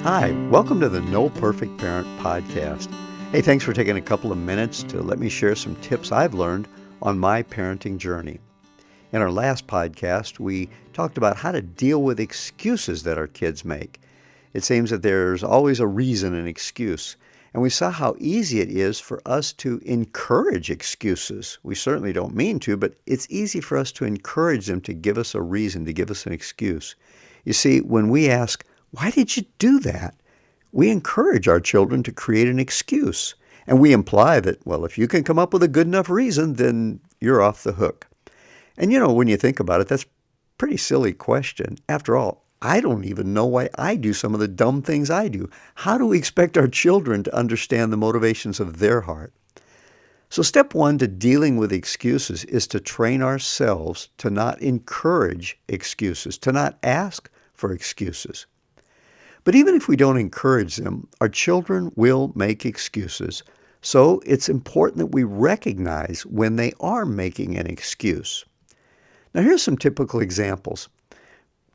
Hi, welcome to the No Perfect Parent podcast. Hey, thanks for taking a couple of minutes to let me share some tips I've learned on my parenting journey. In our last podcast, we talked about how to deal with excuses that our kids make. It seems that there's always a reason and excuse, and we saw how easy it is for us to encourage excuses. We certainly don't mean to, but it's easy for us to encourage them to give us a reason, to give us an excuse. You see, when we ask, "Why did you do that?" we encourage our children to create an excuse. And we imply that, well, if you can come up with a good enough reason, then you're off the hook. And when you think about it, that's a pretty silly question. After all, I don't even know why I do some of the dumb things I do. How do we expect our children to understand the motivations of their heart? So step one to dealing with excuses is to train ourselves to not encourage excuses, to not ask for excuses. But even if we don't encourage them, our children will make excuses. So it's important that we recognize when they are making an excuse. Now here's some typical examples.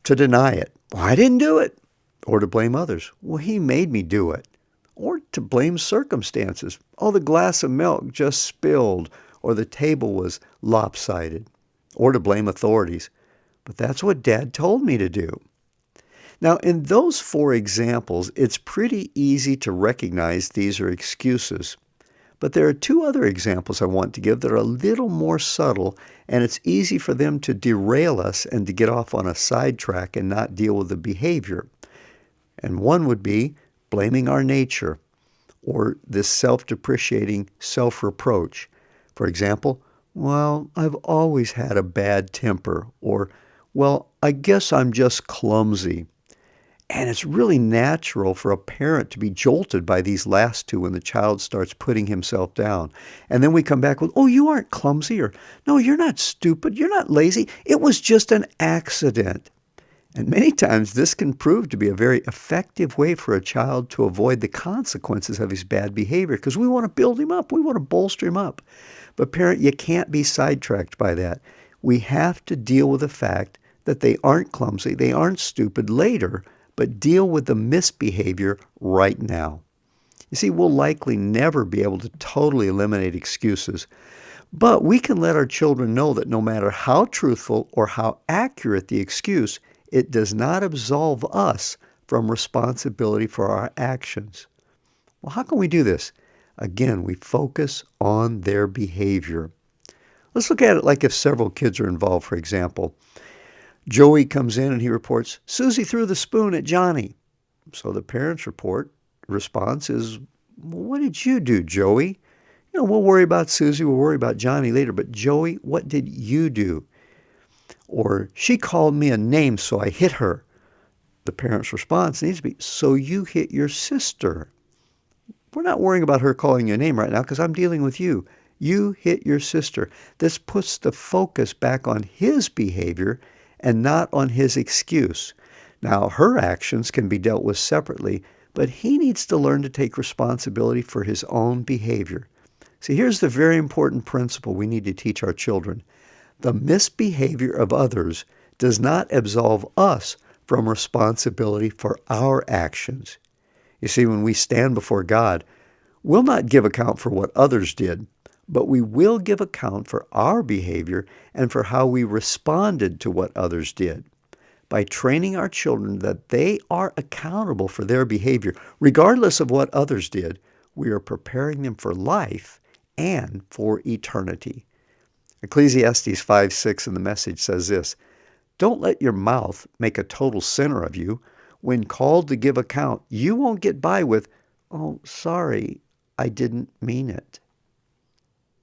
To deny it. "Well, I didn't do it." Or to blame others. "Well, he made me do it." Or to blame circumstances. "Oh, the glass of milk just spilled," or "the table was lopsided." Or to blame authorities. "But that's what Dad told me to do." Now, in those four examples, it's pretty easy to recognize these are excuses. But there are two other examples I want to give that are a little more subtle, and it's easy for them to derail us and to get off on a sidetrack and not deal with the behavior. And one would be blaming our nature, or this self-depreciating self-reproach. For example, "Well, I've always had a bad temper," or "Well, I guess I'm just clumsy." And it's really natural for a parent to be jolted by these last two when the child starts putting himself down. And then we come back with, "Oh, you aren't clumsy," or "No, you're not stupid, you're not lazy, it was just an accident." And many times this can prove to be a very effective way for a child to avoid the consequences of his bad behavior because we want to build him up, we want to bolster him up. But parent, you can't be sidetracked by that. We have to deal with the fact that they aren't clumsy, they aren't stupid later, but deal with the misbehavior right now. You see, we'll likely never be able to totally eliminate excuses, but we can let our children know that no matter how truthful or how accurate the excuse, it does not absolve us from responsibility for our actions. Well, how can we do this? Again, we focus on their behavior. Let's look at it like if several kids are involved, for example. Joey comes in and he reports, "Susie threw the spoon at Johnny." So the parent's response is, "Well, what did you do, Joey? We'll worry about Susie, we'll worry about Johnny later, but Joey, what did you do?" Or, "She called me a name, so I hit her." The parent's response needs to be, "So you hit your sister." We're not worrying about her calling you a name right now because I'm dealing with you. You hit your sister. This puts the focus back on his behavior and not on his excuse. Now, her actions can be dealt with separately, but he needs to learn to take responsibility for his own behavior. See, here's the very important principle we need to teach our children. The misbehavior of others does not absolve us from responsibility for our actions. You see, when we stand before God, we'll not give account for what others did, but we will give account for our behavior and for how we responded to what others did. By training our children that they are accountable for their behavior, regardless of what others did, we are preparing them for life and for eternity. Ecclesiastes 5:6 in the Message says this, "Don't let your mouth make a total sinner of you. When called to give account, you won't get by with, 'Oh, sorry, I didn't mean it.'"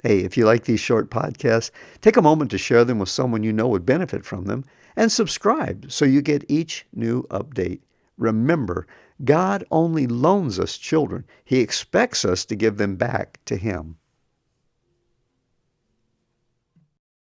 Hey, if you like these short podcasts, take a moment to share them with someone you know would benefit from them, and subscribe so you get each new update. Remember, God only loans us children. He expects us to give them back to Him.